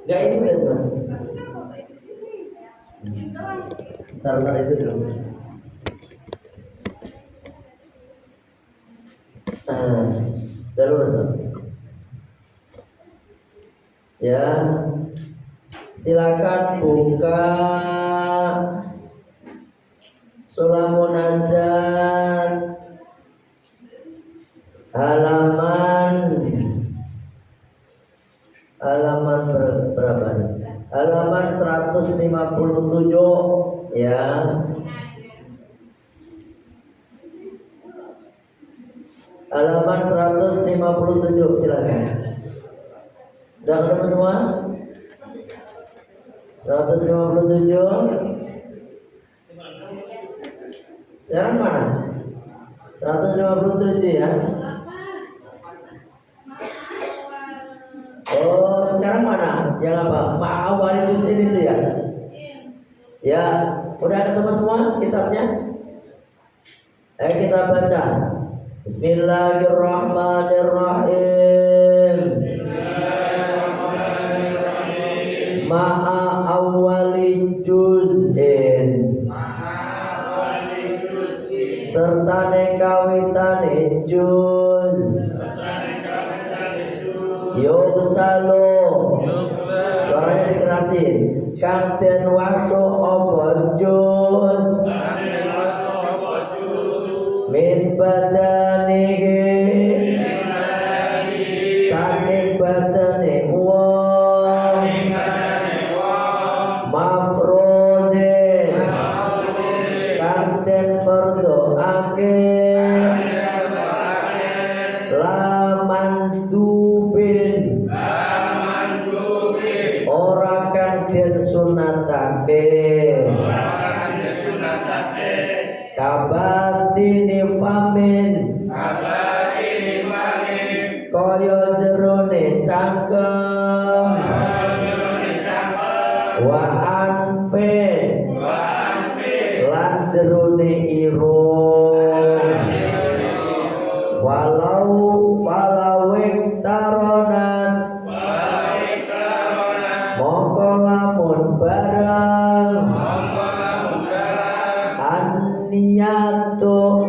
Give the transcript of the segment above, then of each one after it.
Gak ini benar mas. Ntar itu dulu. Terus ya, silakan buka surah Munajat halaman berapa nih? Halaman 157 ya. Halaman 157 silakan. Sudah ketemu semua? 157. Sekarang mana? 157 ya. Oh, sekarang mana? Yang apa? Ma'awali juz'in itu ya? Ya, udah ketemu semua kitabnya? Ayo kita baca. Bismillahirrahmanirrahim. Ma'a awali juz'in, serta nekawitane juz, yuksalo, suaranya dikerasin, kang den waso apa juz, min badanihi, saking badane wong, mafrodin, kang den berdoake, laman dubin, ora kang den sunatake, kabatini famin, kaya jerone cangkem, wa anfe, lan jerone irung, walawek taronat, mongko lamun bareng, niyato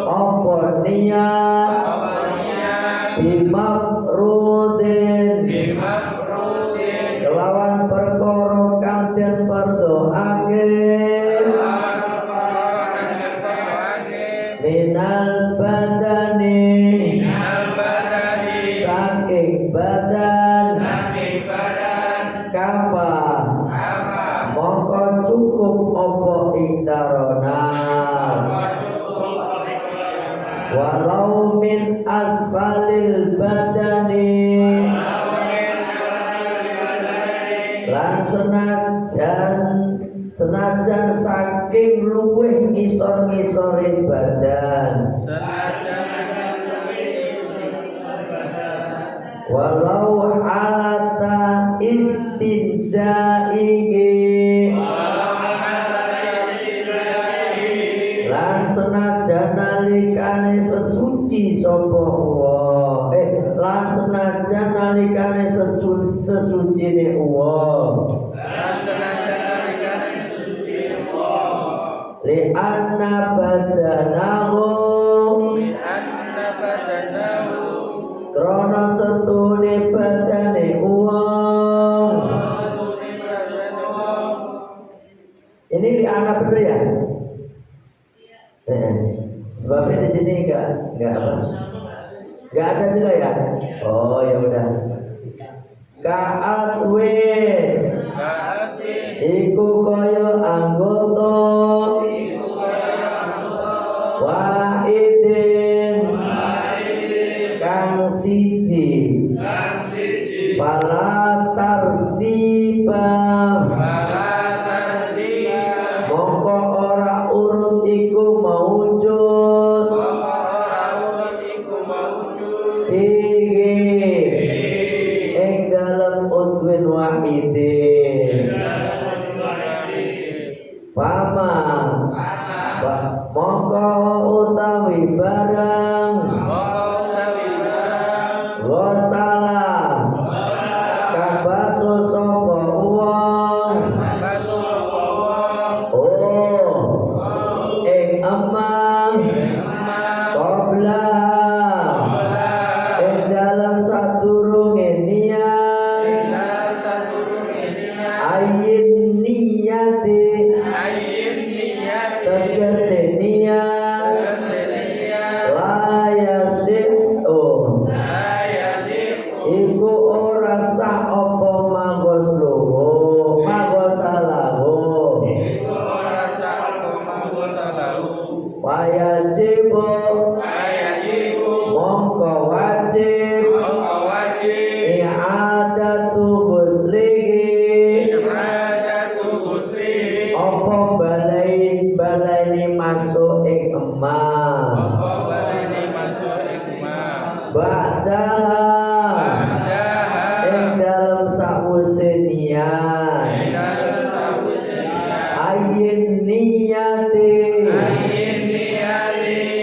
apa niat bimafrudin kelawan perkara kang den berdoake minal badani saking badan kafa mongko cukup apa iktaronat walau min asfalil badani lan senajan saking luwih ngisor-ngisore badan walau alata istinjaihi lan senajan nalikane sesuci sapa wong lan senajan nalikane sesucine wong li anna badanahu krana setune badane wong ini li anna bener ya? Sebabnya di sini enggak ada juga ya. Oh ya udah. Kaatwe iku kaya anggota wahidin kang siji pala tartiba mongko ora urut iku maujud ing dalam udwin wahidin pama mongko utawi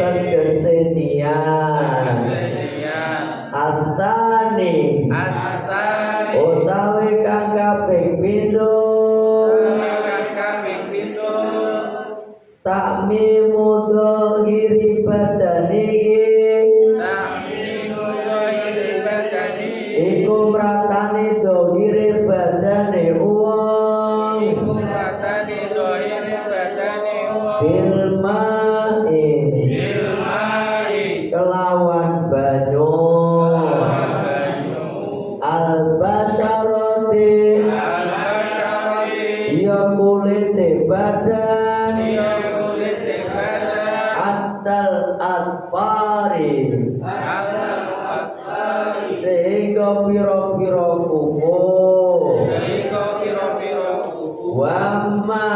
tegese niat Atani utawi kang kaping pindho takmimu dhahiri badani iku mratani dhahiri badane wong bilmai kelawan banyu al-basyarati ya kulite badan atal atfari sehingga piro-piro kuku wamma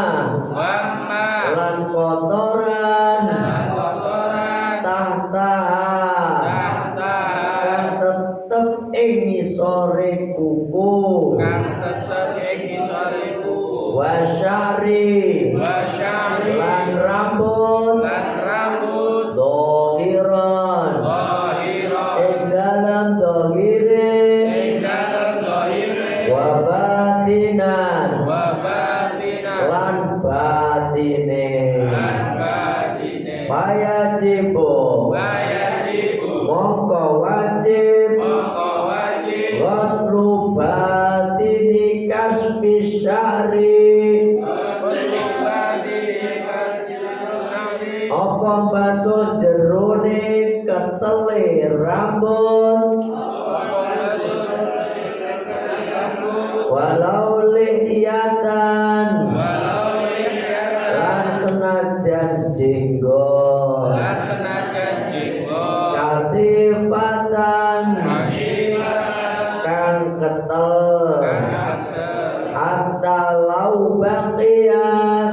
lan kotoran tahta kang tetep ing ngisore kuku wasyari lan rambut dohiran ing dalam dohire wabatinan lan batine wajibu mongko wajib waslu batini kasbi syari apa basuh jerone ketele rambut walau lihiyatan lan senajan jenggot katifatan kang ketel hatta lau baqiyat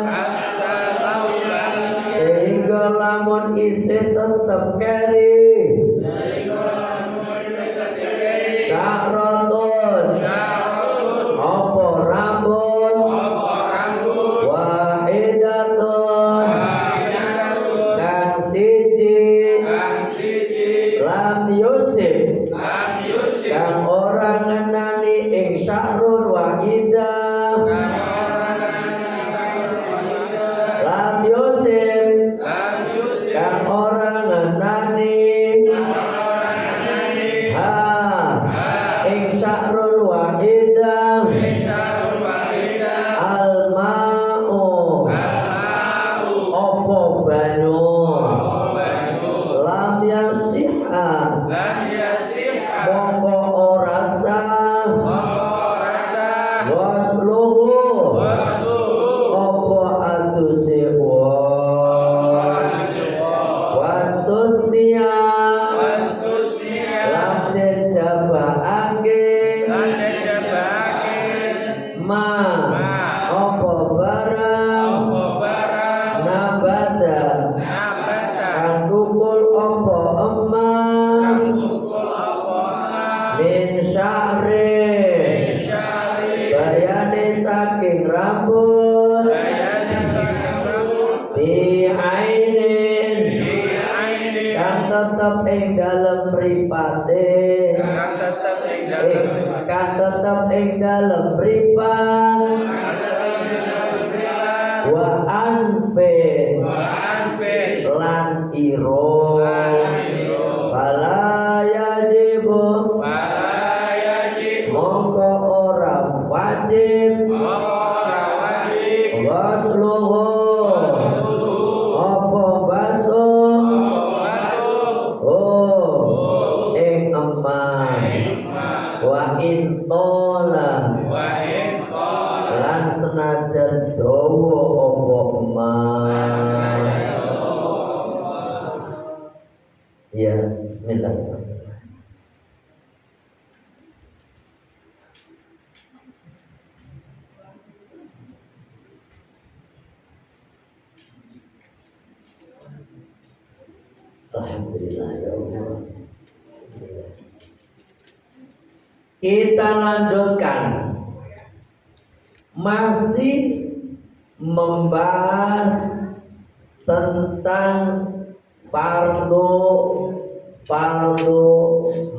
sehingga lamun isih tetep keri sya'ratun apa rambut wahidatun kang siji lam yusib kang ora ngenani ing sya'run wahidah lam yusib kang ora ngenani ing sya'run wahidah al-ma'u apa banyu lam yasihha mongko ora sah wasluhu apa aduse wastusnia lam dijabake ma apa barang nabata kang tukul apa emang min sya'ri bayane saking rambut di ainin kang tetep ing dalem mripate kang tetep ing dalem mripat wa anfe lan iro fala yajibu mongko ora wajib wasluhu apa basuh ing emah wa intola lan senajan dawa apa emah ya bismillahirrahmanirrahim. Alhamdulillah ya Allah. Kita lanjutkan masih membahas tentang fardu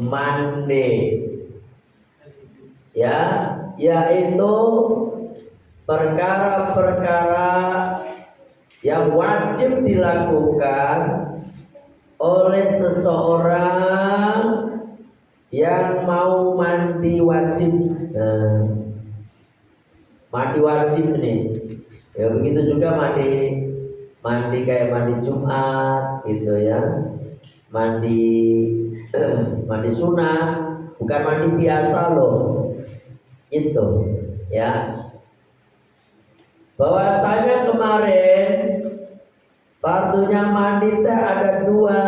mandi, ya, yaitu perkara-perkara yang wajib dilakukan oleh seseorang yang mau mandi wajib. Nah, mandi wajib nih, ya begitu juga mandi kayak mandi Jumat gitu ya, mandi sunat, bukan mandi biasa loh, itu ya. Bahwasanya kemarin fardunya mandi teh ada dua.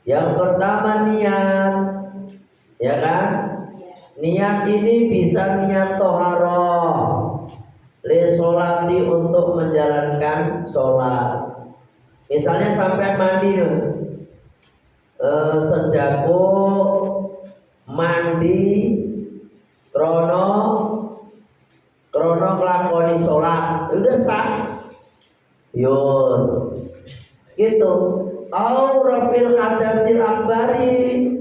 Yang pertama niat, ya kan? Niat ini bisa niat toharoh, li sholati, untuk menjalankan sholat. Misalnya sampai mandi, sejago mandi krono nglakoni sholat, udah sah. Yun, gitu. Aurafil hadasil akbari,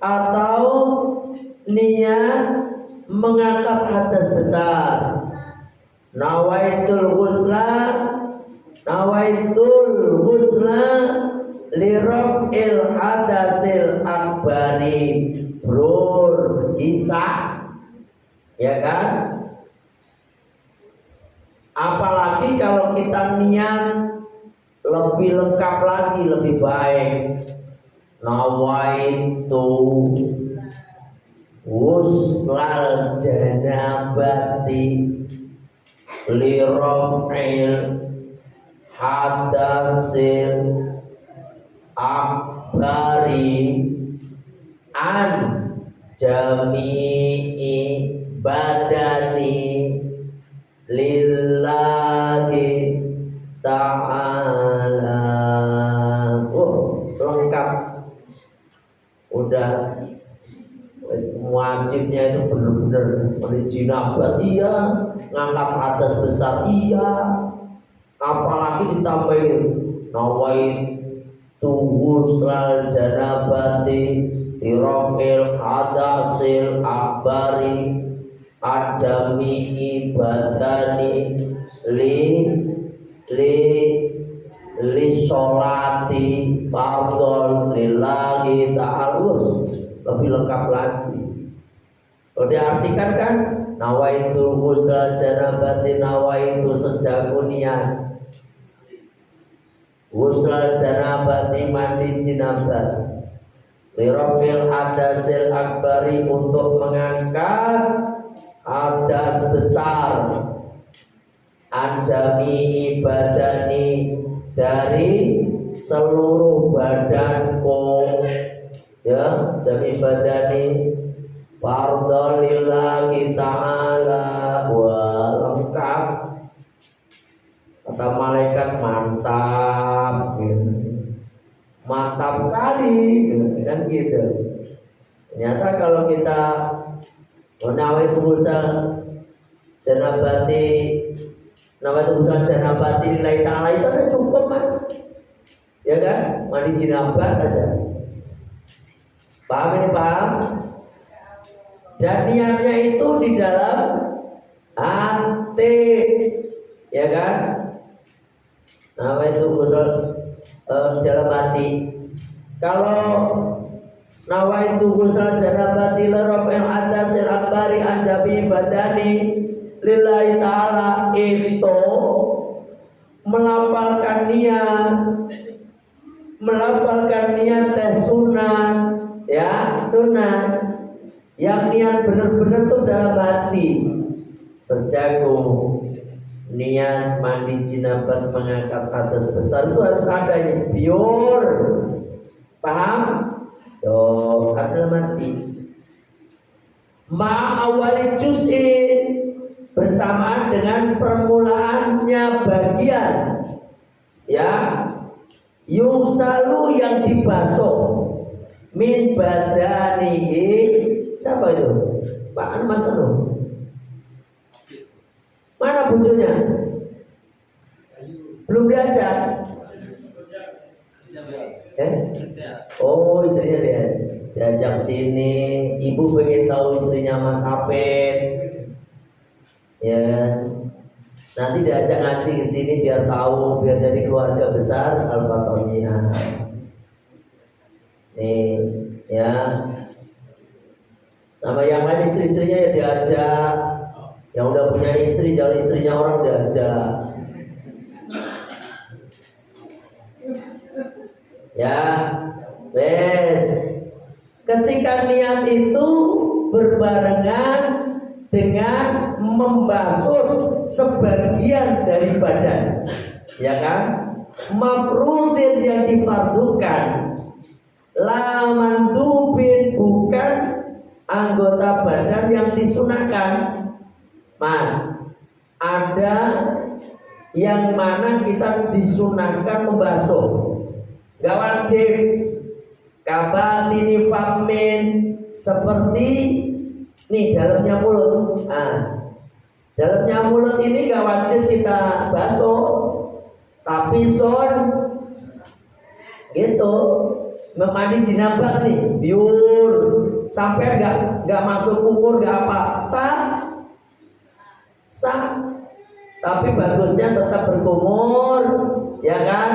atau niat mengangkat hadas besar. Nawaitul ghusla lirafil hadasil akbari, brur isah, ya kan? Apalagi kalau kita niat lebih lengkap lagi, lebih baik. Nawaitu wuslal janabati lirafil hadasil akbari an jami'i badani lillahi ta'ala. Lengkap, udah wajibnya itu benar-benar jinabat, iya, ngangkat atas besar, iya, apalagi ditambahin nawaitu ghusl janabati tirafil hadasil akbari ajami badani li sholati fardhon lillahi ta'ala. Lebih lengkap lagi. Kalau diartikan kan, nawaitu ghusl janabati, nawaitu sejago niat ghusl janabati, mandi jinabat, lirafil hadasil akbari, untuk mengangkat hadas besar, anjami ibadani, dari seluruh badanku, ya, jami badani fardhon lillahi ta'ala. Wah, lengkap. Kata malaikat, mantap, gitu. Mantap kali, gitu, kan gitu. Ternyata kalau kita nawaitu ghusl janabati lillahi ta'ala, itu ada cukup, Mas, ya kan? Mandi jinabat aja. Paham ini, paham? Dan niatnya itu di dalam hati, ya kan? Nawaitu ghusl di dalam hati. Kalau nawaitu ghusl janabati lirafil hadasil akbari anjabi badani lillahi ta'ala, itu melafalkan niat tes sunat, ya, sunat. Yang niat benar-benar tuh dalam hati. Sejago niat mandi jinabat, mengangkat hadas besar, itu harus ada yang pure. Paham? Tuh, ada mati. Ma'awali juz'in, bersamaan dengan permulaannya bagian, ya, yusalu, yang dibasuh, min badanihi. Siapa itu? Pak Mas Anu. Mana bujunya? Belum diajak. Oh, istrinya dia diajak sini. Ibu pengen tahu istrinya Mas Hafid. Ya, nanti diajak ngaji ke sini biar tahu, biar jadi keluarga besar Al-Fatihah. Nih, ya. Sama yang lain istri-istrinya ya diajak. Yang udah punya istri, jangan istrinya orang diajak. Ya, wes. Ketika niat itu berbarengan dengan membasuh sebagian dari badan, ya kan? Mafrudin yang difardukan, la mandubin bukan anggota badan yang disunahkan. Mas, ada yang mana kita disunahkan membasuh, gak wajib. Kabatini famin, seperti nih dalamnya mulut. Dalamnya mulut ini gak wajib kita basuh, tapi son gitu. Memandi jinabah nih, biur sampai gak masuk umur, gak apa, sah. Tapi bagusnya tetap berkumur, ya kan?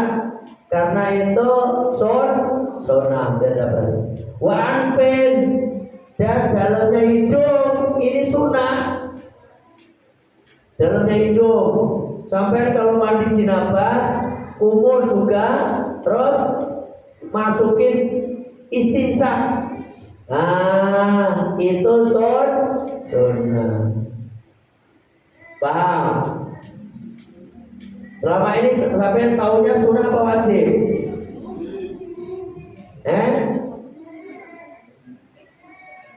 Karena itu sunnah beda baru. Wa anfin, dan dalamnya hidung ini sunnah. Dalamnya hidung, sampai kalau mandi jinabah, kumur juga, terus masukin istinsaq. Nah, itu sunnah. Paham? Selama ini sampai tahunya sunnah apa wajib?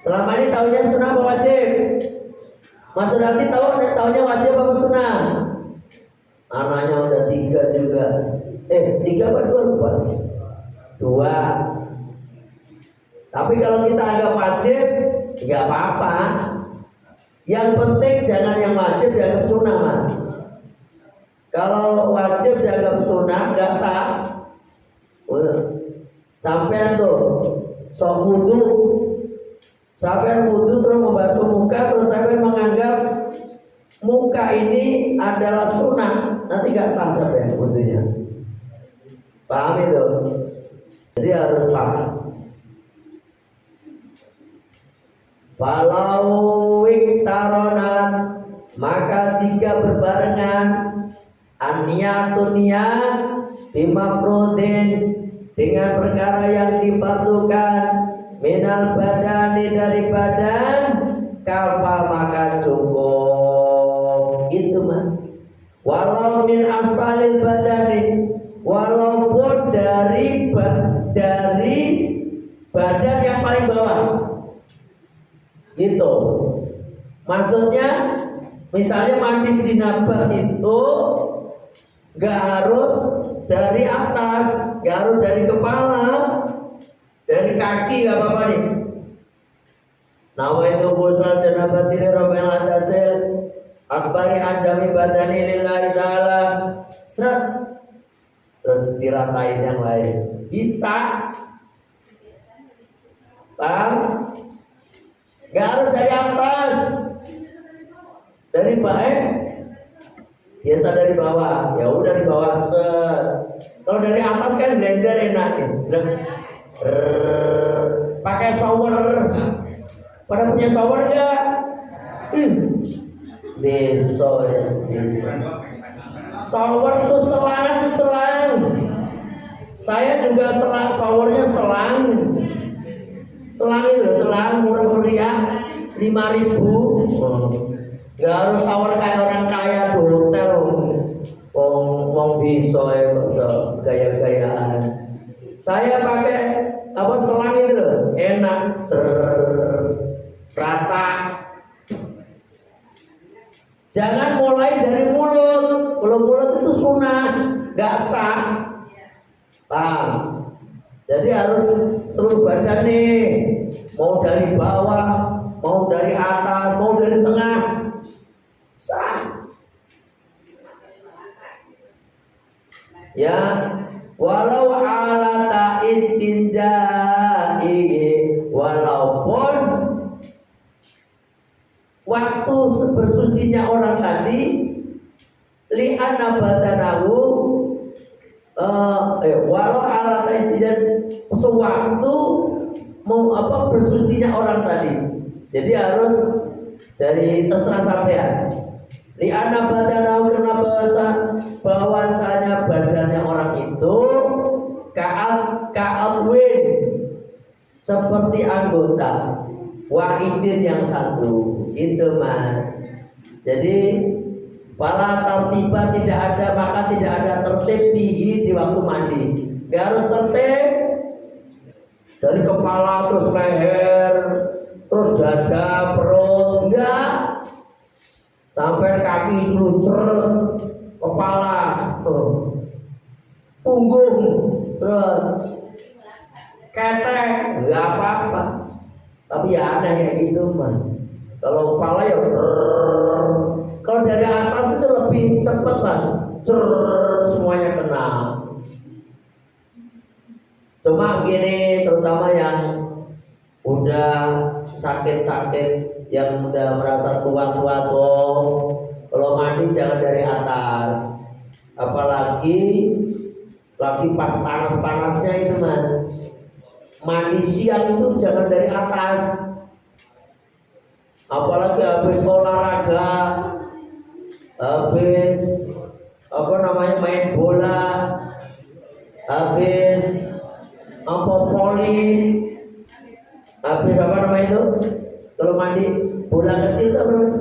Selama ini tahunya sunnah apa wajib? Mas Rati tahunya wajib apa sunnah? Anaknya udah 3 juga. 3 apa 2 lupa? 2. Tapi kalau kita anggap wajib, nggak apa-apa. Yang penting jangan yang wajib dianggap sunnah, Mas. Kalau wajib dianggap sunnah, nggak sah. Sampai tuh sok wudu, sampai wudu terus membasuh muka, terus sampai menganggap muka ini adalah sunnah, nanti nggak sah sampai wudunya. Paham itu? Jadi harus paham. Walau iktaronat, maka jika berbarengan an-niyatun niat bimafrudin, dengan perkara yang difardukan, minal badani, dari badan, kafa maka cukup. Itu Mas. Walau min asfalil badani, walaupun dari badan yang paling bawah. Gitu. Maksudnya misalnya mandi jinabah itu gak harus dari atas, gak harus dari kepala, dari kaki gak apa-apa nih. Nawaitu ghusl janabati li rabbil atasil akbari anjami badani lillahi ta'ala. Seret. Terus diratain yang lain. Bisa. Paham? Gak harus dari atas, dari bawah. Biasa dari bawah, ya udah dari bawah set. Kalau dari atas kan blender enak ya. Pakai shower. Pada punya shower nggak? Deso ya, deso. Shower itu selang. Saya juga showernya selang. Selang itu selang murah-meriah 5.000. Gak harus shower kayak orang kaya di hotel. Wong bisa ya, gaya-gayaan. Saya pakai selang itu loh, enak, rata. Jangan mulai dari mulut. Kalau mulut itu sunnah, gak sah. Paham? Jadi harus seluruh badan nih, mau dari bawah, mau dari atas, mau dari tengah, sah. Ya, walau alata istinja'i, walaupun waktu bersucinya orang tadi li'anna badanahu walau ala istinja, sewaktu mau bersucinya orang tadi. Jadi harus dari terserah sampean. Li'anna badanahu, karena bahwasanya badannya orang itu ka'alwin, seperti anggota wahidin yang satu. Itu mas. Jadi para tertiba tidak ada, maka tidak ada tertib di waktu mandi. Gak harus tertib dari kepala terus leher terus dada perut, enggak, sampai kaki dulu, kepala, punggung, ketek, enggak apa-apa. Tapi ya ada kayak gitu mah. Kalau kepala ya kalau dari atas itu lebih cepat mas, semuanya kena. Cuma gini, terutama yang udah sakit-sakit, yang udah merasa tua-tua tuh, kalau mandi jangan dari atas. Apalagi lagi pas panas-panasnya itu mas, mandi siang itu jangan dari atas. Apalagi habis olahraga, habis main bola, habis voli, habis itu kalau mandi bola kecil itu apa namanya?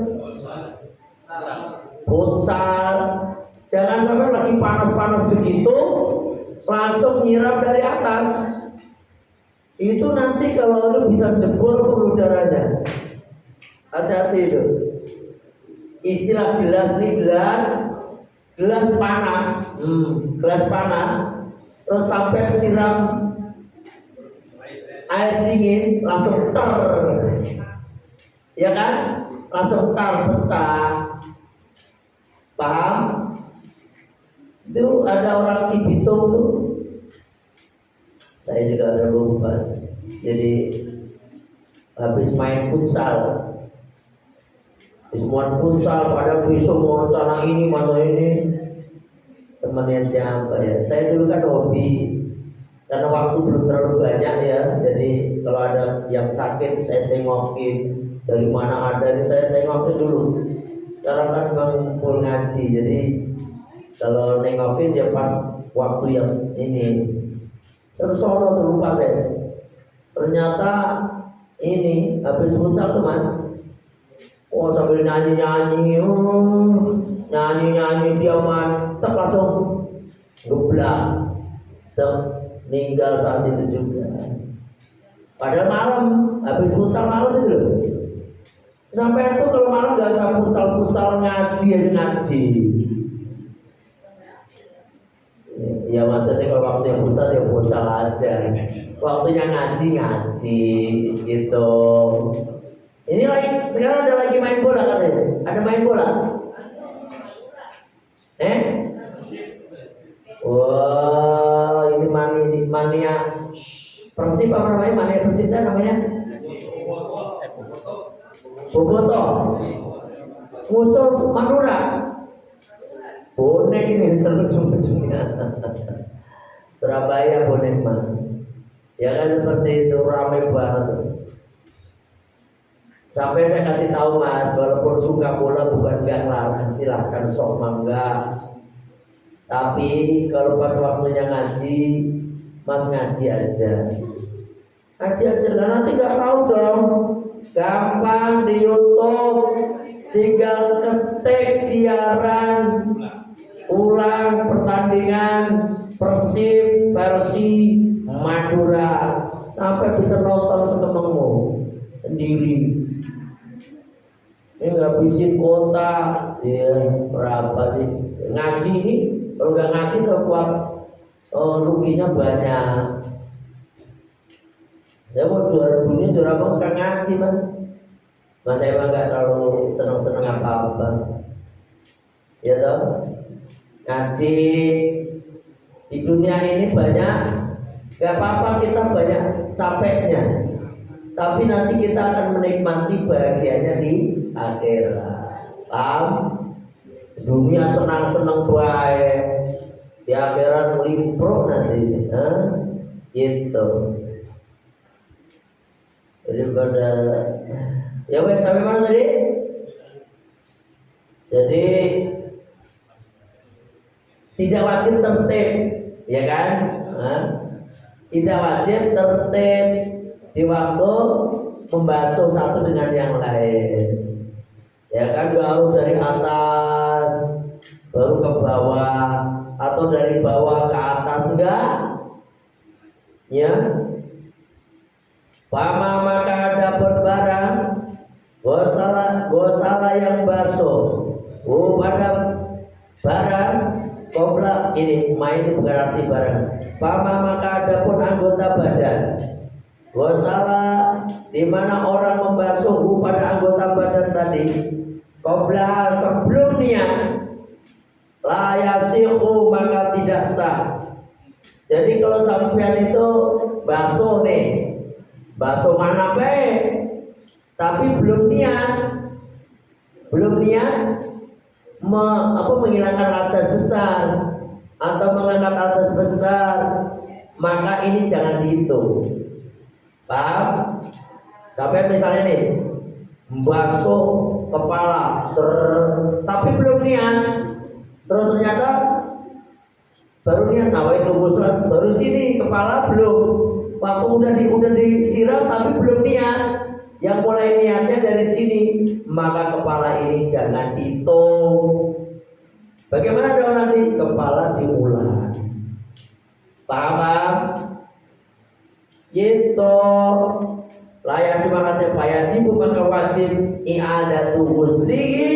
Futsal. Jangan sampai lagi panas-panas begitu langsung nyiram dari atas. Itu nanti kalau lu bisa jebol pembuluh darahnya. Hati-hati itu. Istilah gelas ini gelas panas, gelas panas, terus sampai siram air dingin langsung ya kan, langsung pecah. Paham? Itu ada orang Cibitung tuh, saya juga ada lupa. Jadi habis main futsal, semua futsal pada besok mau rencana ini mana ini, temannya siapa ya? Saya dulu kan hobi, karena waktu belum terlalu banyak ya. Jadi kalau ada yang sakit saya tengokin, dari mana ada ini saya tengokin dulu. Sekarang kan memang full ngaji, jadi kalau nengokin dia pas waktu yang ini. Terus sono tuh lupa saya. Ternyata ini habis futsal tuh mas, oh sambil nyanyi dia mantap langsung geblak, meninggal saat itu juga. Padahal malam habis futsal malam itu loh. Sampai itu kalau malam nggak usah futsal ngaji aja ngaji. Ya maksudnya kalau waktu yang futsal aja. Waktunya ngaji gitu. Ini lagi sekarang ada lagi main bola katanya. Ada main bola? Wah, ini mania Persib apa namanya? Mania Persib namanya? Boboto. Musuh Madura. Bonek ini ujung-ujungnya. Surabaya bonek mah. Ya kan seperti itu, ramai banget. Sampai saya kasih tahu mas, walaupun suka bola bukan yang larang, silahkan sok mangga. Tapi kalau pas waktunya ngaji, mas ngaji aja. Ngaji aja, nah nanti nggak tahu dong. Gampang di YouTube, tinggal ketik siaran ulang pertandingan Persib versi Madura, sampai bisa nonton sekemengmu sendiri. Ini ngabisin kota, ya berapa sih ngaji ini? Kalau nggak ngaji kuat, ruginya banyak. Ya mau juara dunia juara apa nggak ngaji mas? Mas saya emang nggak terlalu senang apa-apa. Ya toh, ngaji di dunia ini banyak Gak apa-apa kita banyak capeknya, tapi nanti kita akan menikmati bahagianya di akhirat. Paham? Dunia senang-senang baik, di akhirat limpro nanti, gitu. Jadi pada ya wes sampai mana tadi? Jadi tidak wajib tertib, ya kan? Tidak wajib tertib di waktu membasuh satu dengan yang lain. Ya kan, harus dari atas baru ke bawah atau dari bawah ke atas, enggak? Ya. Pama maka ada barang gosala yang basuh. Pada barang Kobra ini main bukan arti barang. Pama maka ada pun anggota badan. Gosala di mana orang membasuh pada anggota badan tadi. Kobra sebelum niat, la yasihu maka tidak sah. Jadi kalau sampean itu basuh nih, basuh mana baik, tapi belum niat menghilangkan atas besar atau mengangkat atas besar, maka ini jangan dihitung. Paham? Sampai misalnya nih membasuh kepala, tapi belum niat, terus ternyata baru niat nawaitu ghuslan, baru sini kepala belum, waktu udah disiram tapi belum niat. Yang mulai niatnya dari sini, maka kepala ini jangan dihitung. Bagaimana dong nanti? Kepala diulang. Paham? Gitu. Layak semangatnya wajib, maka wajib i'adatu ghuslihi,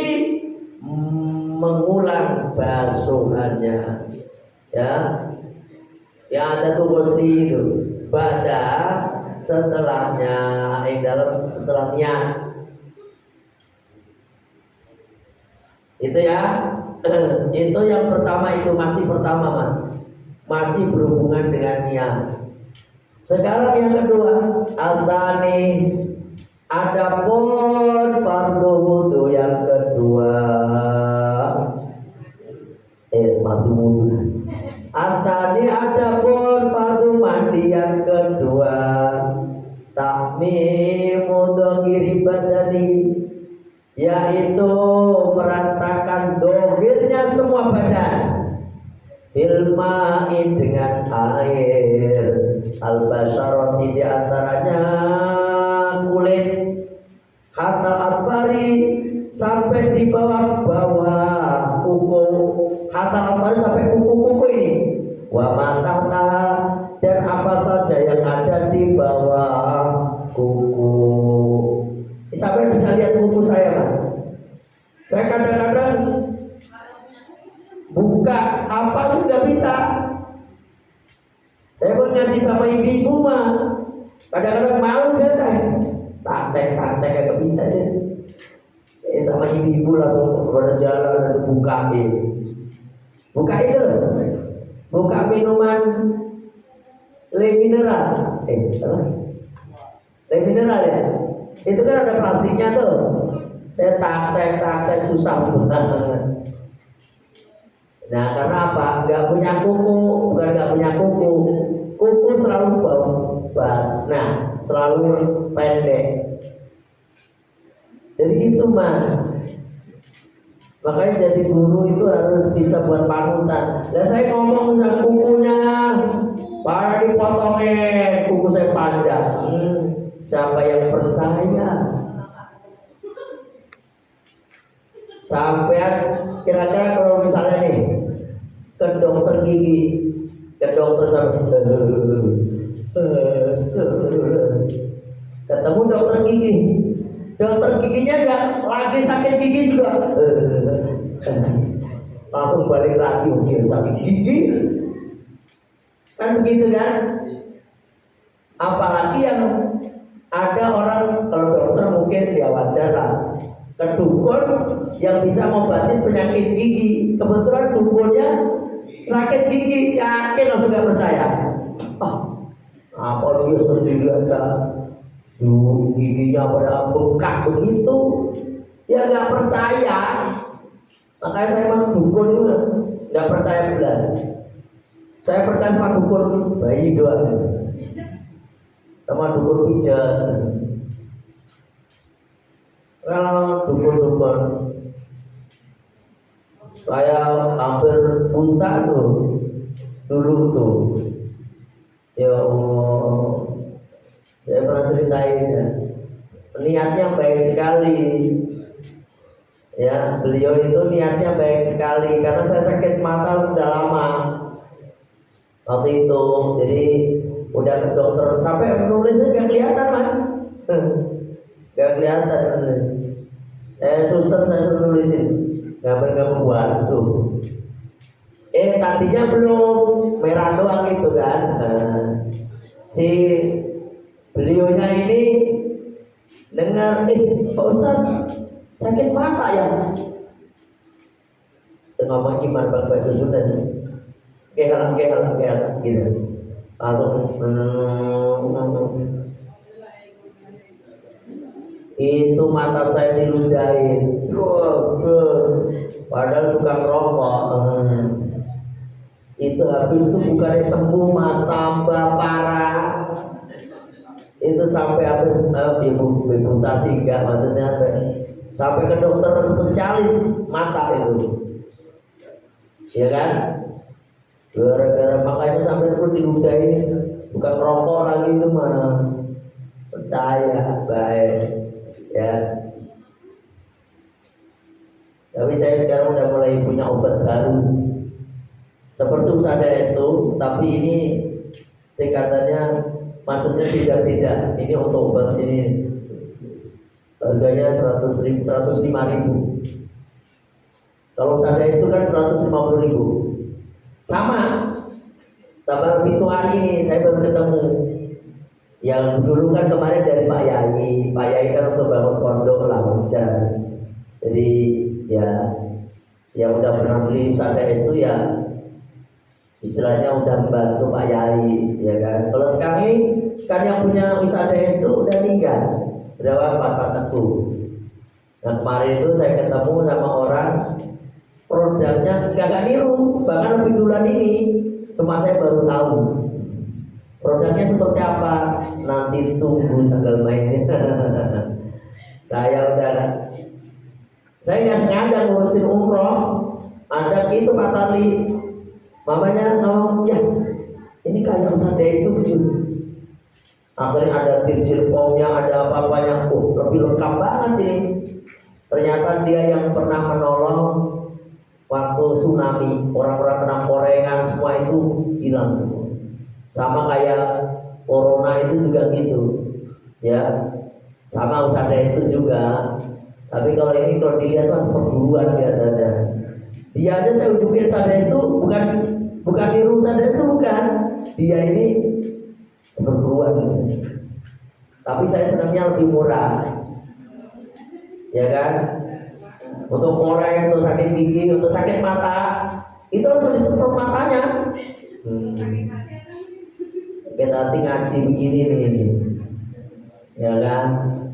mengulang basuhannya. Ya. I'adatu ghuslihi itu pada setelahnya, setelah niat. Itu ya. Itu yang pertama, itu masih pertama Mas. Masih berhubungan dengan niat. Sekarang yang kedua, al-tani, adapun fardu wudu yang kedua. Fardu wudu. Al-tani adapun fardu mandi yang kedua. Takmimu dhahiri badani, yaitu meratakan dohirnya semua badan. Bilma'i dengan air, al-basharati di antaranya kulit, hatta al-fari sampai di bawah kuku, hatta al-fari sampai kuku-kuku ini, wa matahta dan apa saja yang ada di bawah kuku. Sampai bisa lihat kuku saya Mas. Saya kadang-kadang buka apa itu nggak bisa. Saya pun ngaji sama ibu-ibu mah, kadang-kadang malu saya taktek nggak bisa ya. Sama ibu-ibu langsung berjalan buka itu, buka minuman le mineral, le mineral ya. Itu kan ada plastiknya tuh. Saya taktek susah banget. Nah, karena apa? Gak punya kuku, bukan gak punya kuku. Kuku selalu selalu pendek. Jadi gitu mah. Makanya jadi guru itu harus bisa buat panutan. Nah, saya ngomong dengan kukunya, para dipotongin, kuku saya panjang. Siapa yang percaya? Sampai kira-kira kalau misalnya nih ke dokter gigi, ke dokter ketemu dokter gigi, dokter giginya nggak lagi sakit gigi juga, langsung balik lagi sakit gigi, kan begitu kan? Apalagi yang ada orang, kalau dokter mungkin dia wajar lah, ke dukun yang bisa ngobatin penyakit gigi. Kebetulan dukunnya sakit gigi, yakin langsung gak percaya. dia sendiri aja giginya pada bengkak begitu, ya nggak percaya. Makanya saya memang dukun juga nggak percaya belas. Saya percaya sama dukun bayi doang, sama dukun pijat. Kalau dukun-dukun saya hampir buta tuh dulu tuh. Ya Allah, saya pernah ceritain ya. Niatnya baik sekali. Ya, beliau itu niatnya baik sekali karena saya sakit mata sudah lama waktu itu. Jadi udah ke dokter sampai menulisnya nggak kelihatan mas, nggak kelihatan. Suster saya suruh nulisin, gambar-gambar waduh. Tadinya belum merah doang itu kan. Si beliaunya ini dengar, Pak Ustaz sakit mata ya. Ngomong gimana bang bahasa Sunda? Kehalang gitu. Langsung itu mata saya diludahin. Padahal tukang rokok. Itu habis itu bukannya sembuh mas, tambah parah. Itu sampai habis mutasi enggak, maksudnya sampai ke dokter spesialis mata itu, ya kan? Gara-gara makanya sampai perlu diludahin, bukan rokok lagi itu mana? Percaya baik, ya. Tapi saya sekarang udah mulai punya obat baru, seperti Usada Estu, tapi ini tingkatannya maksudnya tidak. Ini untuk obat ini harganya 105.000. Kalau Usada Estu kan 150.000. Sama. Tambah pintuan ini saya baru ketemu. Yang dulu kan kemarin dari Pak Yai. Pak Yai kan untuk bangun pondok lah hujan. Jadi ya yang udah pernah beli Usada Estu ya istilahnya udah membantu Pak Yai, ya kan. Kalau sekarang kan yang punya Usada Estu udah tinggal, udah wafat Pak Teguh. Nah kemarin itu saya ketemu sama orang, produknya gak niru, bahkan lebih duluan ini, cuma saya baru tahu produknya seperti apa. Nanti tunggu tanggal mainnya. Saya nggak sengaja ngurusin umroh, ada gitu Pak Tali. Mamanya ngomong, ya ini kayak Usada Estu gitu. Akhirnya ada tirjilpomnya, ada apa-apanya, lebih lengkap banget ini. Ternyata dia yang pernah menolong waktu tsunami, orang-orang kena korengan semua itu hilang semua. Sama kayak corona itu juga gitu, ya. Sama Usada Estu juga. Tapi kalau ini kalau dilihat mas perguruan biasanya. Dia aja saya unjukin Usada Estu bukan niru Usada Estu, bukan. Dia ini perguruan. Tapi saya senangnya lebih murah, ya kan? Untuk koreng, untuk sakit gigi, untuk sakit mata, itu langsung disemprot matanya. Kita hati ngaji begini nih, ya kan?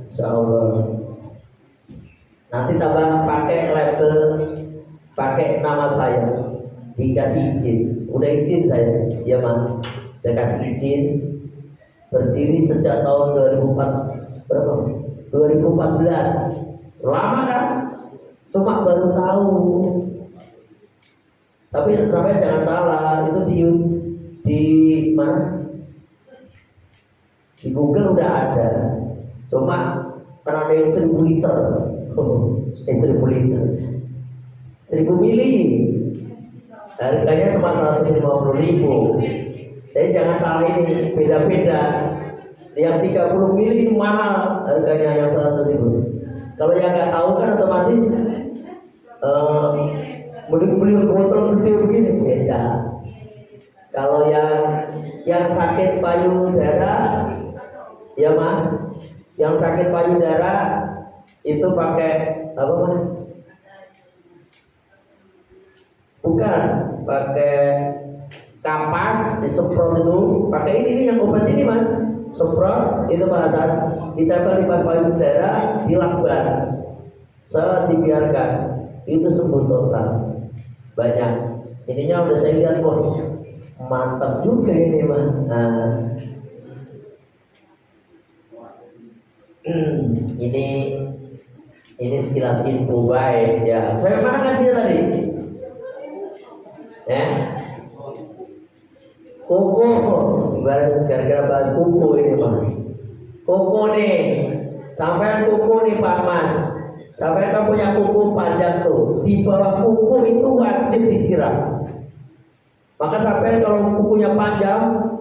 Insya Allah. Nanti tambah pakai label, pakai nama saya, dikasih izin, udah izin saya, ya mah, udah kasih izin. Berdiri sejak tahun 2014, lama kan? Cuma baru tahu. Tapi sampai jangan salah, itu di mana? Di Google udah ada. Cuma kan ada yang 1000 liter. 1000 liter. 1000 mili. Harganya cuma 150.000. Jadi jangan salah ini, beda-beda. Yang 30 mili mahal harganya, yang 100.000. Kalau yang nggak tahu kan otomatis beli botol gede begini beda. Kalau yang sakit payudara, ya mah, yang sakit payudara itu pakai apa mah? Bukan, pakai kapas disemprot itu, pakai ini yang obat ini mas, semprot itu pada saat ditempel di payudara dilakban, dibiarkan itu sembuh total. Banyak ininya udah saya lihat, wah mantap juga ini mah. Nah, ini sekilas info baik ya. Saya mana ngasihnya tadi? Ya, koko, ibarat gara-gara bahas koko ini mah. Koko nih, sampai kuku nih Pak Mas, sampai kan punya kuku panjang tuh, di bawah kuku itu wajib disiram. Maka sampai kalau kukunya panjang,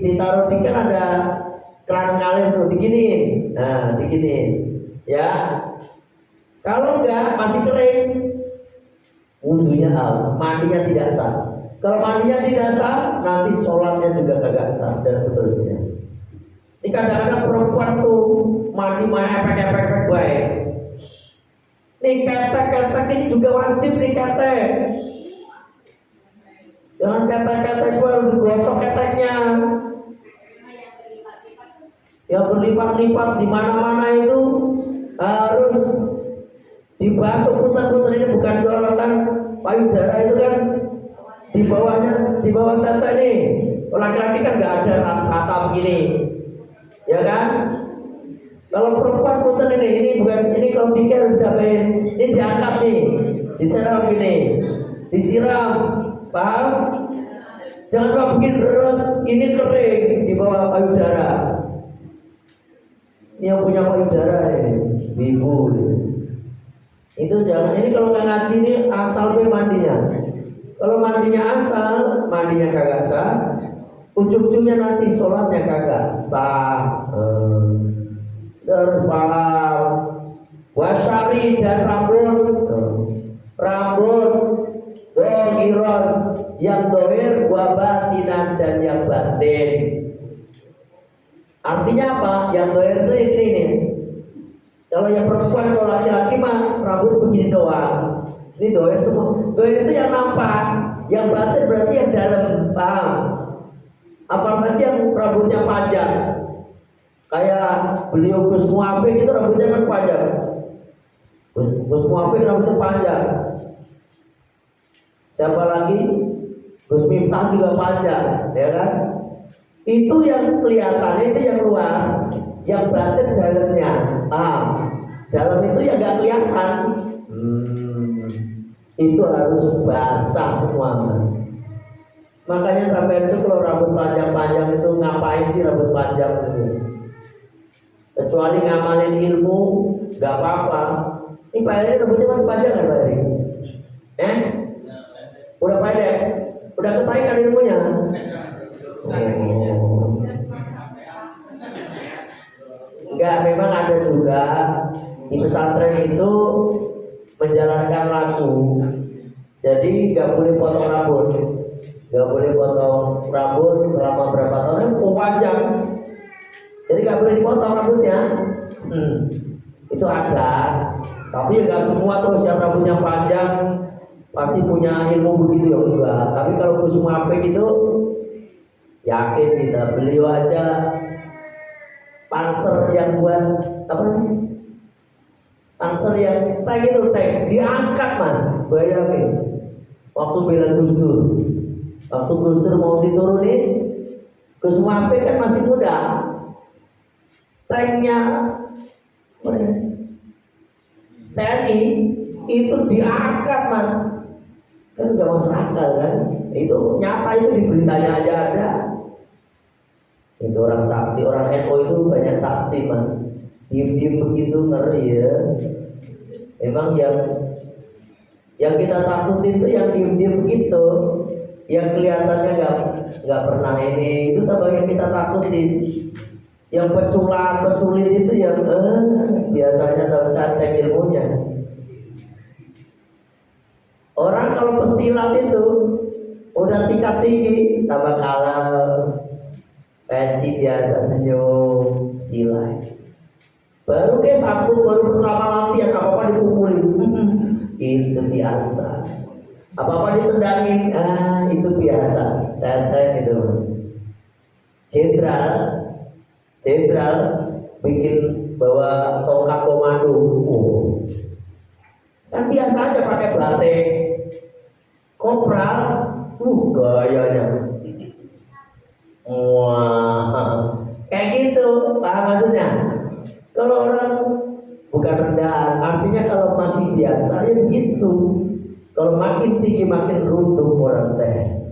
ditaruh di kan ada keran ngalir tuh, diginiin, nah diginiin, ya. Kalau enggak masih kering, wudhunya mandinya tidak sah. Kalau mandinya tidak sah, nanti sholatnya juga kagak sah dan seterusnya. Ini kadang-kadang perempuan tuh mandi efek-efek baik. Nih ketek ini juga wajib nih ketek. Jangan ketek selalu digosok keteknya. Yang berlipat-lipat di mana-mana itu harus dibasuh putar-putar. Ini bukan jualan payudara itu kan di bawahnya, di bawah tata nih. Laki-laki kan nggak ada kata begini. Ya kan? Kalau perempuan putar ini bukan, ini kalau pikir dicapain, ini diangkat nih, disiram gini, disiram, paham? Jangan lupa bikin berat, ini kering di bawah payudara. Ini yang punya payudara ini, ibu. Itu jangan, ini kalau nggak ngaji ini asal mandinya. Kalau mandinya asal, mandinya kagak sah. Ujung-ujungnya nanti sholatnya kagak sah. Harus paham. Wasyari dan rambut dohiron, yang dohir, wabatinan dan yang batin. Artinya apa? Yang dohir itu ini nih. Kalau yang perempuan, kalau laki-laki mah rambut begini doang. Ini dohir semua. Dohir itu yang nampak, yang batin berarti yang dalam, paham? Apalagi yang rambutnya panjang, kayak beliau Gus Muafik itu rambutnya kan panjang. Gus Muafik rambutnya panjang. Siapa lagi? Gus Miftah juga panjang, ya kan? Itu yang kelihatan, itu yang luar, yang batin dalamnya. Dalam itu yang nggak kelihatan. Itu harus basah semua. Makanya sampai itu kalau rambut panjang-panjang itu ngapain sih rambut panjang itu? Kecuali ngamalin ilmu, nggak apa-apa. Ini Pak Heri rambutnya masih panjang kan Pak Heri? Udah pendek? Udah ketahuan ilmunya? Enggak, memang ada juga di pesantren itu menjalankan laku. Jadi nggak boleh potong rambut. Gak boleh potong rambut selama berapa tahun, panjang. Jadi gak boleh dipotong rambutnya. Itu ada. Tapi gak semua terus yang rambutnya panjang pasti punya ilmu begitu ya enggak. Tapi kalau Gus Muafik itu yakin kita, beliau aja panser yang buat apa? Panser yang tank itu diangkat Mas. Bayangin. Waktu bela Gus Dur. Waktu Gus Dur mau diturunin, Gus Muafik kan masih muda. Tanknya TNI itu diangkat Mas. Kan udah masuk akal kan? Itu nyata, itu di beritanya aja ada. Itu orang sakti, orang NU itu banyak sakti Mas. Diem-diem begitu ngeri ya. Memang yang kita takutin itu yang diem-diem begitu. Yang kelihatannya nggak pernah ini, itu tambah yang kita takutin. Yang peculit itu yang biasanya tahu cantik ilmunya. Orang kalau pesilat itu udah tingkat tinggi, tambah kalah. Peci biasa senyum, silat. Baru dia sambut, baru pertama latihan apa-apa dipukulin. Itu biasa. Apa-apa ditendangin, itu biasa. Cantik itu. Jenderal jenderal bikin bawa tongkat komando, kan biasa aja pakai batik. Kopral, gayanya, wah, kayak gitu, paham maksudnya? Kalau orang bukan rendahan, artinya kalau masih biasa ya begitu. Kalau makin tinggi makin runtuh orang teh.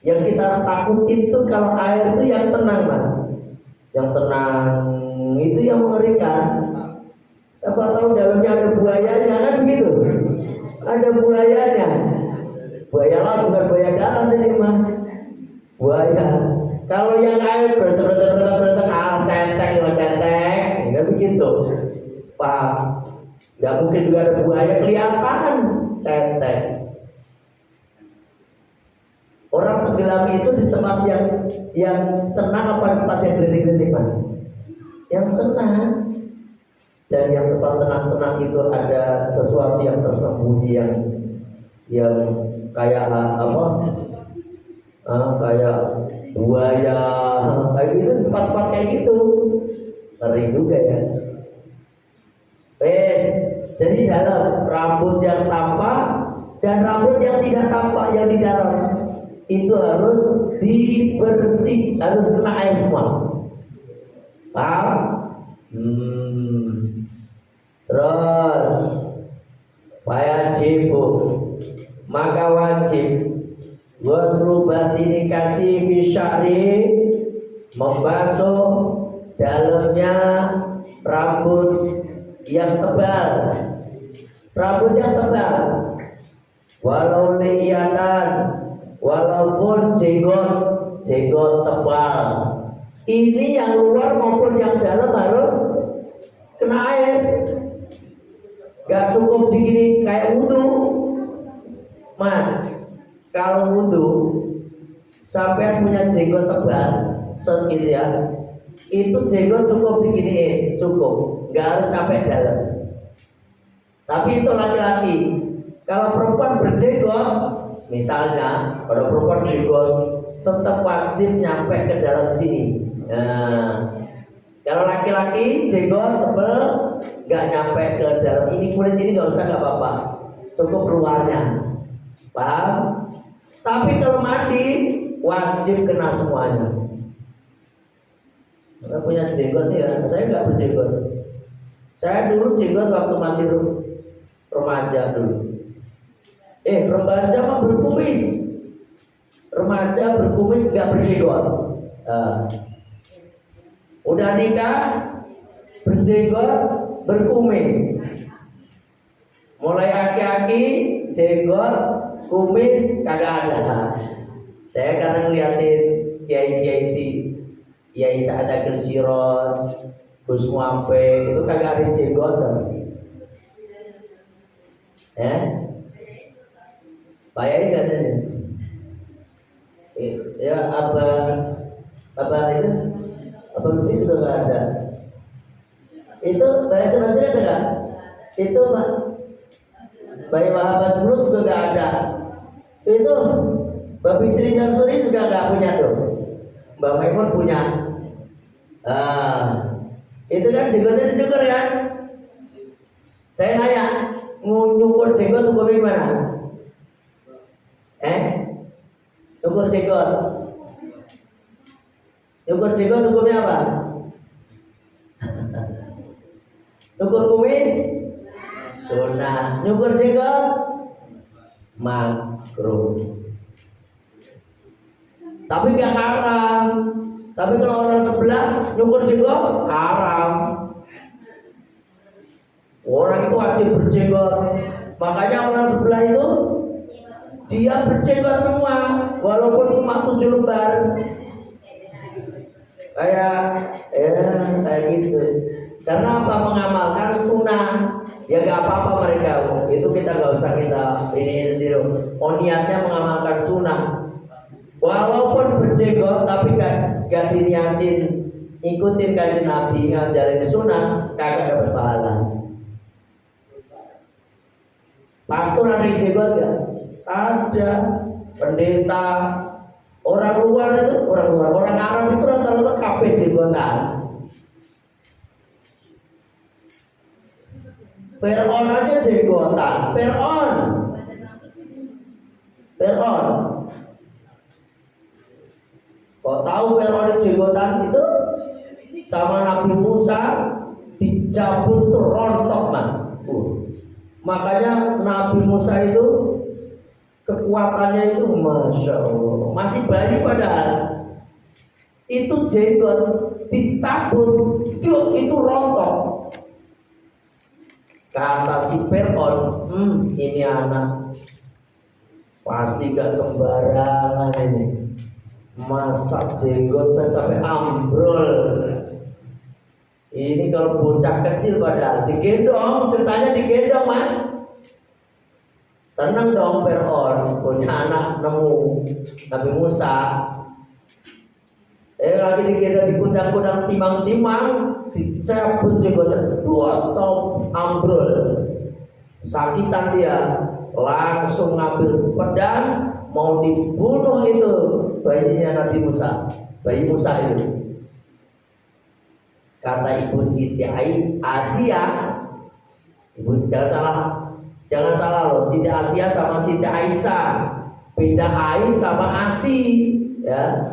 Yang kita takutin tuh kalau air itu yang tenang, Mas. Yang tenang itu yang mengerikan. Siapa tahu dalamnya ada buayanya, kan begitu? Ada buayanya. Buaya lah, bukan buaya dalam ini mah. Buaya. Kalau yang air berdetak centeng, nggak begitu. Pak, nggak mungkin juga ada buaya kelihatan centeng. Orang tenggelam itu di tempat yang tenang apa tempat yang geriting-geriting, Mas? Yang tenang. Dan yang tempat tenang-tenang itu ada sesuatu yang tersembunyi yang kayak apa? Kayak buaya, kayak gitu, tempat-tempat kayak gitu. Ngeri juga ya. Jadi dalam rambut yang tampak dan rambut yang tidak tampak yang di dalam itu harus dibersih, harus kena air semua. Paham? Terus wajib, maka wajib ghuslu batini kasih bisyari, membasuh dalamnya rambut yang tebal, rambut yang tebal, walau liyatan, walaupun jenggot tebal. Ini yang luar maupun yang dalam harus kena air. Gak cukup begini kayak wudhu, Mas. Kalau wudhu sampai punya jenggot tebal segitu ya, itu jenggot cukup begini, cukup, gak harus sampai dalam. Tapi itu laki-laki. Kalau perempuan berjenggot, misalnya kalau perempuan jenggot tetap wajib nyampe ke dalam sini. Nah, kalau laki-laki jenggot tebal nggak nyampe ke dalam ini, kulit ini nggak usah, nggak apa-apa, cukup luarnya, paham? Tapi kalau mandi wajib kena semuanya. Saya punya jenggot ya, saya nggak berjenggot. Saya dulu jenggot waktu masih remaja dulu. Remaja mah berkumis. Remaja berkumis nggak berjenggot. Udah nikah berjenggot berkumis. Mulai aki-aki jenggot kumis kagak ada. Saya kadang ngeliatin Kiai Sa'ad Akhil Siraj, Gus Muampe, itu kagak ada jenggot. Pak Yai katanya. Ya apa itu? Apa itu sudah nggak ada. Itu bahasa ada nggak? Itu Pak Bayi Wahabas dulu juga nggak ada. Itu Mbak Bisri Syamsuri juga nggak punya tuh. Mbak Maimun punya. Itu kan jenggotnya dicukur kan? Saya nanya, nyukur jenggot hukum gimana? Nyukur jenggot. Nyukur jenggot hukumnya apa? Nyukur kumis sunnah, nyukur jenggot makruh. Tapi gak haram. Tapi kalau orang sebelah nyukur jenggot haram. Orang itu wajib berjenggot. Makanya orang sebelah itu dia berjenggot semua, walaupun cuma 7 lembar. Kayak gitu. Karena apa? Mengamalkan sunnah. Ya gak apa-apa mereka. Itu kita gak usah kita ini sendiri. Niatnya mengamalkan sunnah. Walaupun berjenggot tapi gak diniatin ikutin kajian Nabi ngajarin sunnah, kagak dapat pahala. Pastor ada yang jenggot gak? Ada. Pendeta, orang luar itu, orang Arab itu rata-rata kafir jenggotan. Fir'aun aja jenggotan. Fir'aun. Kau tahu Fir'aun jenggotan itu sama Nabi Musa dicabut rontok, Mas. Makanya Nabi Musa itu kekuatannya itu Masya Allah, masih bayi padahal. Itu jenggot dicabut, itu rontok. Kata si Fir'aun, ini anak pasti gak sembarangan ini. Masak jenggot saya sampai ambrol. Ini kalau bocah kecil padahal digendong, ceritanya digendong, Mas. Seneng dong Fir'aun punya anak nemu Nabi Musa. Lagi digendong, dikundang-kundang, timang-timang, dicabut jenggotnya, dua top ambrol. Sakitan dia, langsung ngambil pedang mau dibunuh itu bayinya Nabi Musa, bayi Musa itu. Kata Ibu Siti Asia, Ibu jangan salah loh, Siti Asia sama Siti Aisyah beda Ai sama Asi, ya.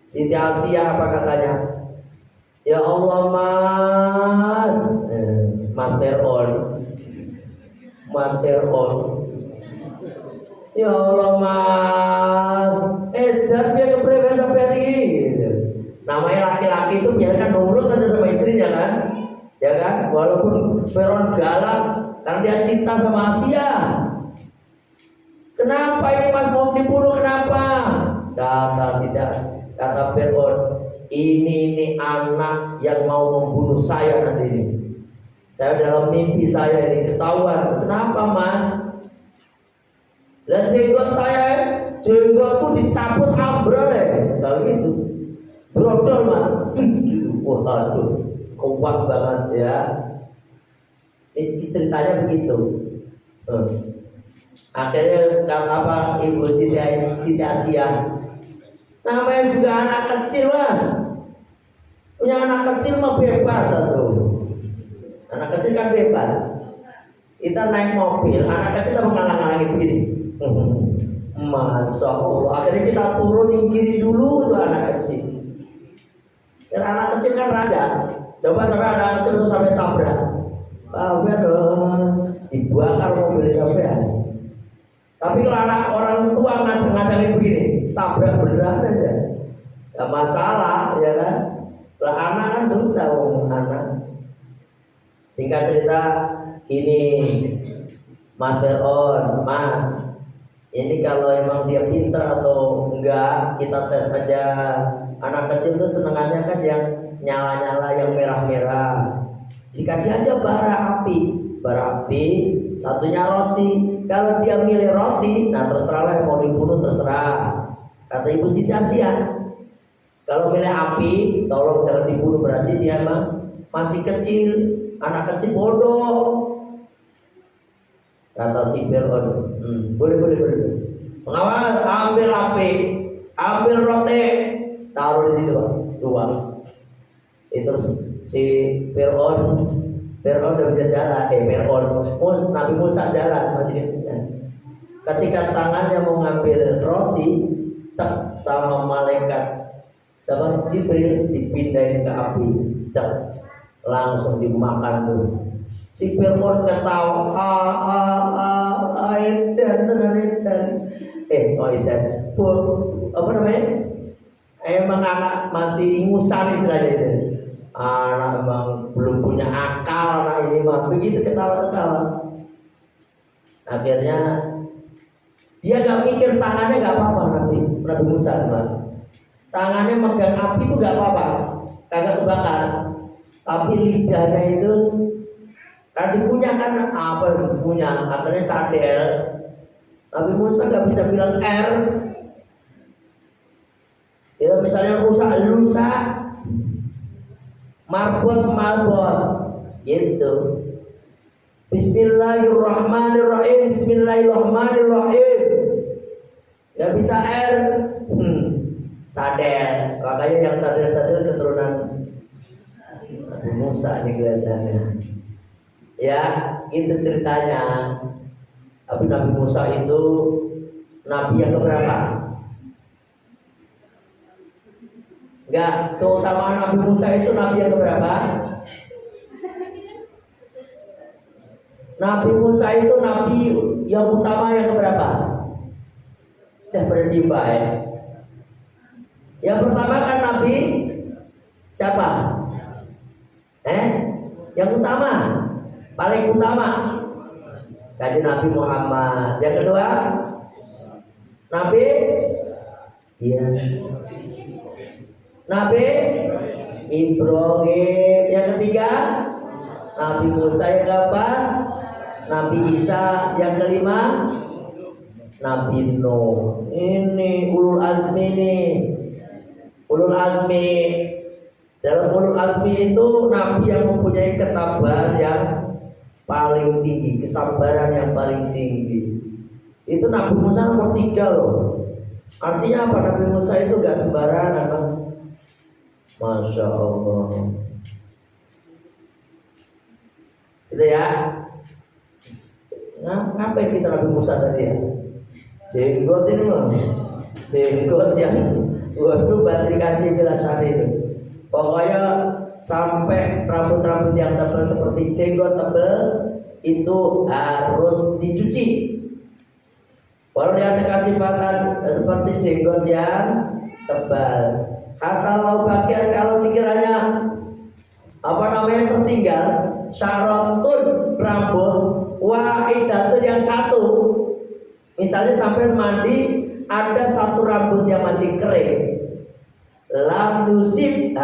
Siti Asia apa katanya? Ya Allah Mas Fir'aun, ya Allah Mas, dan dia kepriwe sampai ini. Namanya laki-laki itu biarkan nurut aja sama istrinya kan, ya kan? Walaupun Fir'aun galak, karena dia cinta sama Asia. Kenapa ini Mas mau dibunuh? Kenapa? Kata Fir'aun, ini anak yang mau membunuh saya nanti ini. Saya dalam mimpi saya ini ketahuan. Kenapa Mas? Dan jenggotku dicabut ambrol ya, kalau gitu. Brodol Mas, waduh, kuat banget ya. Ini ceritanya begitu. Akhirnya apa Ibu Siti Asia, namanya juga anak kecil Mas. Punya anak kecil mah bebas tuh. Anak kecil kan bebas. Kita naik mobil, anak kecil kita mengalang-alangi begini. Masya Allah. Akhirnya kita turun kiri dulu tuh anak kecil. Dan anak kecil kan raja. Coba sampai anak kecil itu sampai tabrak. Apa dong? Dibakar mobil sampean. Tapi kalau anak orang tua ngadangin begini, tabrak beneran aja. Gak masalah, ya kan? Lah anak kan susah anak. Singkat cerita, ini Mas Fir'aun, Mas. Ini kalau emang dia pintar atau enggak, kita tes aja. Anak kecil tuh senengannya kan yang nyala-nyala, yang merah-merah. Dikasih aja bara api, satunya roti. Kalau dia milih roti, nah terserah lah, mau dibunuh terserah. Kata Ibu Siti Asia, kalau milih api, tolong jangan dibunuh, berarti dia masih kecil, anak kecil bodoh. Kata si Fir'aun, boleh. Pengawal, ambil api, ambil roti, taruh di situ Pak, dua. Itu si Fir'aun udah bisa jalan. Nabi Musa jalan masih kecilnya. Ketika tangannya mau ngambil roti, sama malaikat sama Jibril dipindahin ke api, langsung dimakan tuh. Si Fir'aun ketawa, apa namanya? Emang anak masih ingusan istilahnya itu. Anak emang belum punya akal, anak ini mah begitu ketawa-ketawa. Akhirnya dia gak mikir tangannya gak apa-apa Nabi Musa Mas. Tangannya megang api itu gak apa-apa, kagak kebakar. Tapi lidahnya itu kan dipunya kan apa punya, akhirnya cadel. Nabi Musa gak bisa bilang R. Ya misalnya rusak, marbot gitu. Bismillahirrahmanirrahim. Gak bisa R. Cadel. Makanya yang cadel keturunan Musa ini kelihatannya. Ya, itu ceritanya. Tapi Nabi Musa itu nabi yang keberapa? Enggak, keutamaan Nabi Musa itu nabi yang keberapa? Nabi Musa itu nabi yang utama yang keberapa? Dah berdiri baik. Yang pertama kan Nabi siapa? Yang utama, paling utama kaji Nabi Muhammad. Yang kedua Nabi Nabi Ibrahim. Yang ketiga Nabi Musa. Yang keempat Nabi Isa. Yang kelima Nabi Nuh. Ini ulul azmi nih. Ulul azmi. Dalam ulul azmi itu nabi yang mempunyai ketabahan yang paling tinggi, kesabaran yang paling tinggi. Itu Nabi Musa nomor 3 loh. Artinya apa? Nabi Musa itu gak sembarangan, Mas. Masya Allah. Gitu ya. Ngapain kita Nabi Musa tadi ya? Jenggot ini loh. Jenggot yang Goslu Badri kasih jelasan itu. Pokoknya sampai rambut-rambut yang tebal seperti jenggot tebal itu harus dicuci. Baru dia kasih sifatan seperti jenggot yang tebal. Hatta lau bagian kalau sekiranya tertinggal syarotun rambut wahidatun yang satu. Misalnya sampai mandi ada satu rambut yang masih kering, lam nusib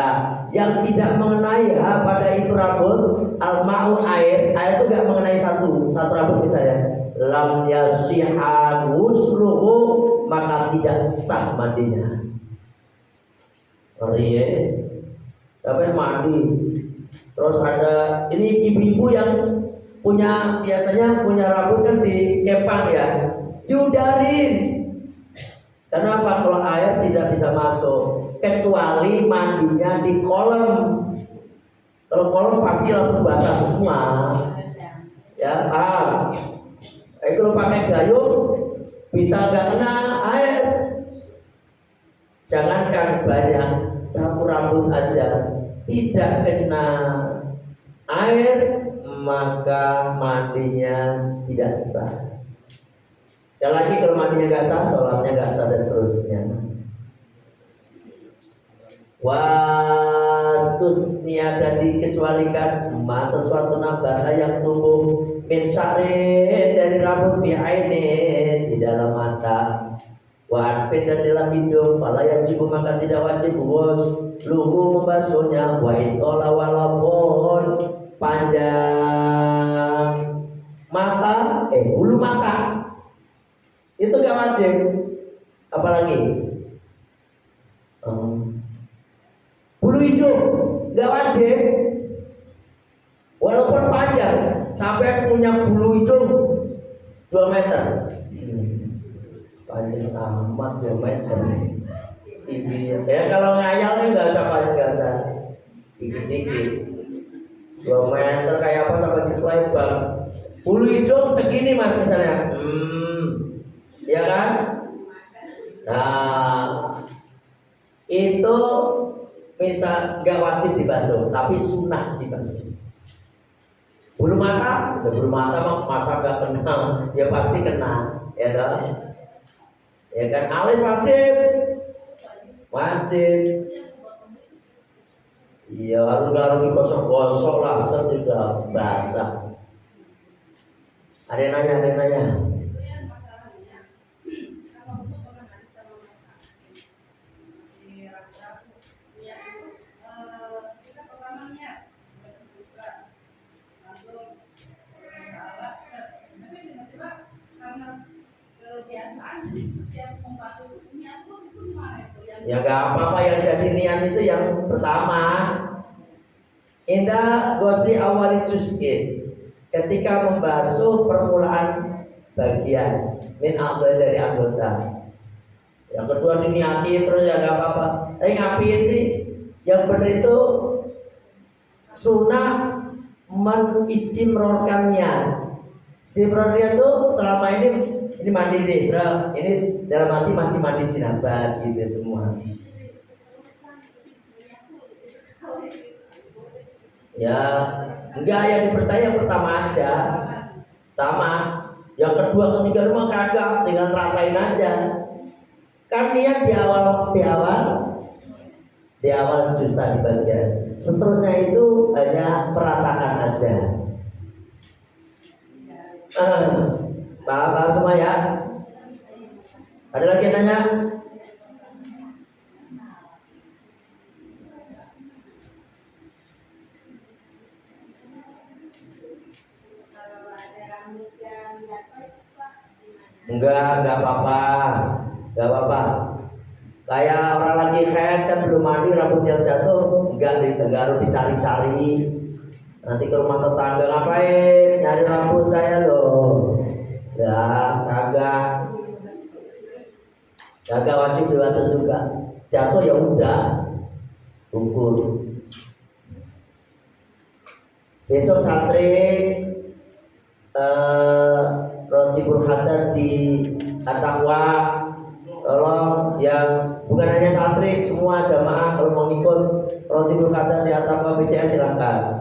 yang tidak mengenai pada itu rambut al-ma'u air itu gak mengenai satu rambut misalnya, lam yasiha wusluhu maka tidak sah mandinya. Ngeri ya. Sampai mandi terus ada ini ibu-ibu yang biasanya punya rambut kan di kepang ya, diudarin. Kenapa? Kalau air tidak bisa masuk, kecuali mandinya di kolam. Kalau kolam pasti langsung basah semua. Ya, kalau pakai gayung bisa nggak kena air. Jangankan banyak, satu rambut aja tidak kena air, maka mandinya tidak sah. Sekali lagi kalau mandinya gak sah, sholatnya gak sah dan seterusnya. Wastusnia dan dikecualikan sesuatu nabata yang tumbuh min sya'rin dari rambut fi ainin di dalam mata. Wa anfin dan dalam hidung, fala yajibu maka tidak wajib lugu membasuhnya. Wa itola walaupun panjang mata, bulu mata itu gak wajib. Apalagi bulu hidung gak wajib, walaupun panjang. Sampai punya bulu hidung 2 meter, panjang amat 2 meter. Ya kalau ngayalnya gak usah panjang, gak usah dikit-dikit. 2 meter kayak apa sampai dituai bang. Bulu hidung segini mas misalnya, ya kan? Nah, itu misal gak wajib dibasuh, tapi sunnah dibasuh. Bulu mata masa gak kena, ya pasti kena, ya kan? Ya kan? Alis wajib. Iya, harus digosok-gosok lah, tidak basah. Ada yang nanya. Ya gak apa-apa, yang jadi niat itu yang pertama. Indah gosli awali juz'in, ketika membasuh permulaan bagian min a'dha dari anggota. Yang kedua diniati terus ya gak apa-apa. Tapi ngapain sih? Yang benar itu sunnah mengistimrorkannya. Istimrornya itu selama ini mandi nih, bro. Ini dalam arti masih mandi jinabat gitu semua. Ya, enggak, yang dipercaya yang pertama aja. Pertama, yang kedua, ketiga rumah kagak, tinggal ratain aja. Kan niat di awal jus tadi bagian. Seterusnya itu hanya meratakan aja. Paham semua ya? Ada lagi yang nanya? Enggak apa-apa. Enggak apa-apa. Kayak orang lagi head kan belum mandi rambutnya jatuh, enggak harus dicari-cari. Nanti ke rumah tetangga ngapain? Nyari rambut saya loh. Ya, kagak wajib dewasa juga. Jatuh ya udah, ukur. Besok santri roti burhatan di At-Taqwa, tolong yang bukan hanya santri, semua jamaah kalau mau ikut roti burhatan di At-Taqwa BCS silakan.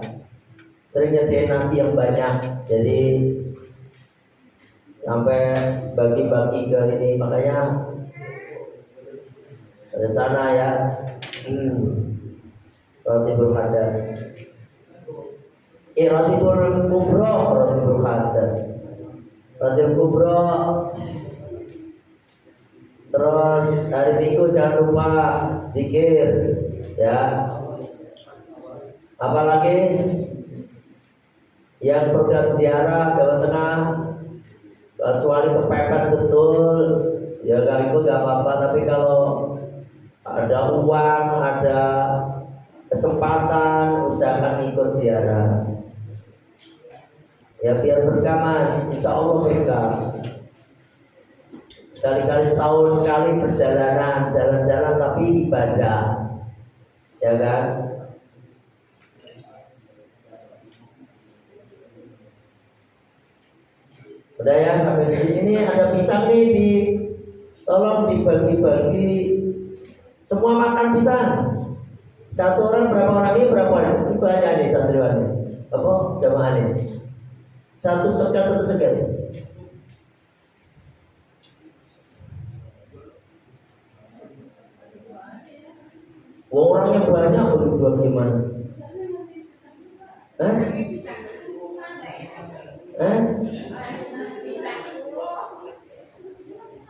Sering nyediain nasi yang banyak, jadi sampai bagi-bagi ke ini, makanya ada sana ya. Roti burhatan. Roti kubro, roti burhatan. Roti kubro. Terus hari Minggu jangan lupa zikir ya. Apalagi yang program ziarah Jawa Tengah, kecuali kepepet betul ya gak ikut gak apa-apa, tapi kalau ada uang, ada kesempatan, usahakan ikut ziarah ya, biar berkah mas, insya Allah berkah. Sekali-kali setahun sekali perjalanan, jalan-jalan tapi ibadah ya kan. Udah ya, sampai di sini. Ini ada pisang nih, tolong dibagi-bagi. Semua makan pisang. Satu orang berapa orang ini berapa orang? Ini banyak nih santriwan. Apa jamaah ini? Satu cekel. Orangnya banyak, berdua gimana?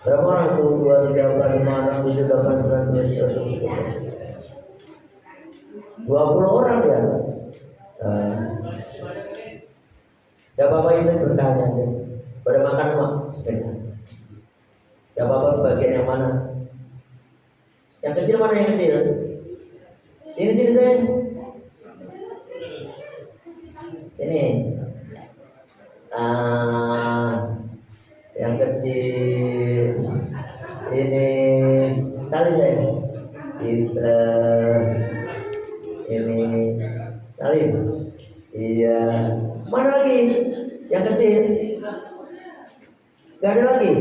Berapa orang tuh? 2, 3, 4, 5, 6, 7, 8, 9, 10 20 orang ya? Ya Bapak itu bertanya deh. Pada makan mak, bismillah. Ya Bapak bagian yang mana? Yang kecil mana yang kecil? Sini saya. Sini. Yang kecil. Ini tali saya. Ini tali. Iya. Mana lagi? Yang kecil. Gak ada lagi.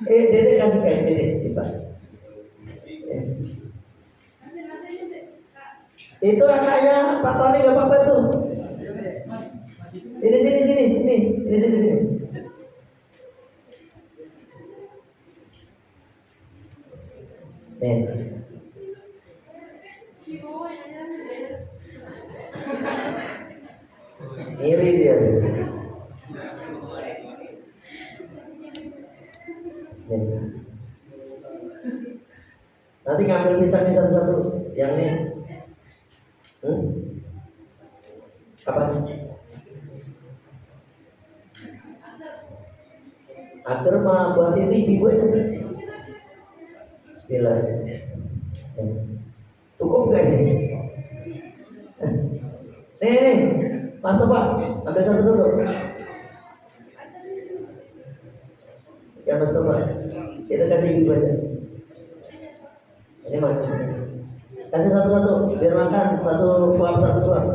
Dedek kasih kain dedek simpan. Itu anaknya Pak Tony gak apa-apa tuh. Sini. Nih. Iri dia. Nanti ngambil pisangnya satu-satu. Yang ini. Apa? Agar mah buat ini ibu itu. Bismillah. Cukup gak ini? Nih, Mas Pak, ambil satu-satu. Ya Mas Pak, kita kasih ibu aja. Ini mana? Kasih satu-satu biar makan, satu suap.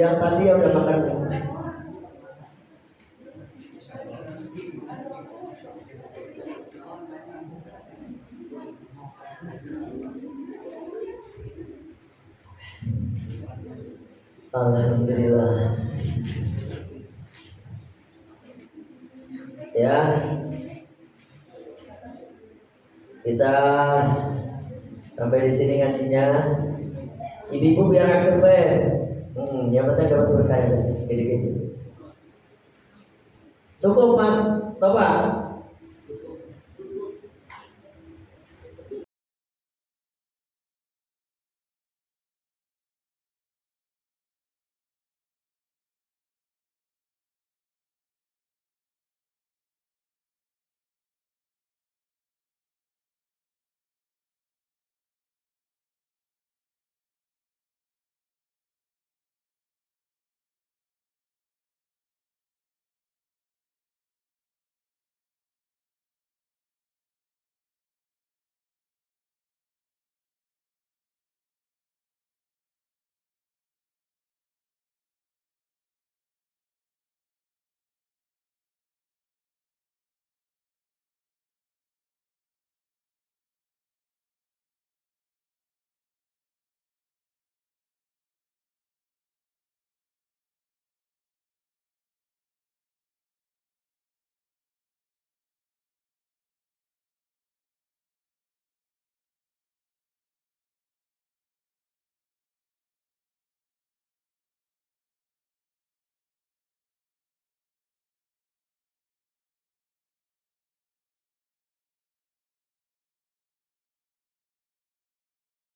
Yang tadi yang udah makan. Alhamdulillah. Ya, kita sampai di sini ngajinya. Ibu-ibu biar aktif be. Yang penting dapat berkah. Gini-gini. Cukup Mas, Bapak.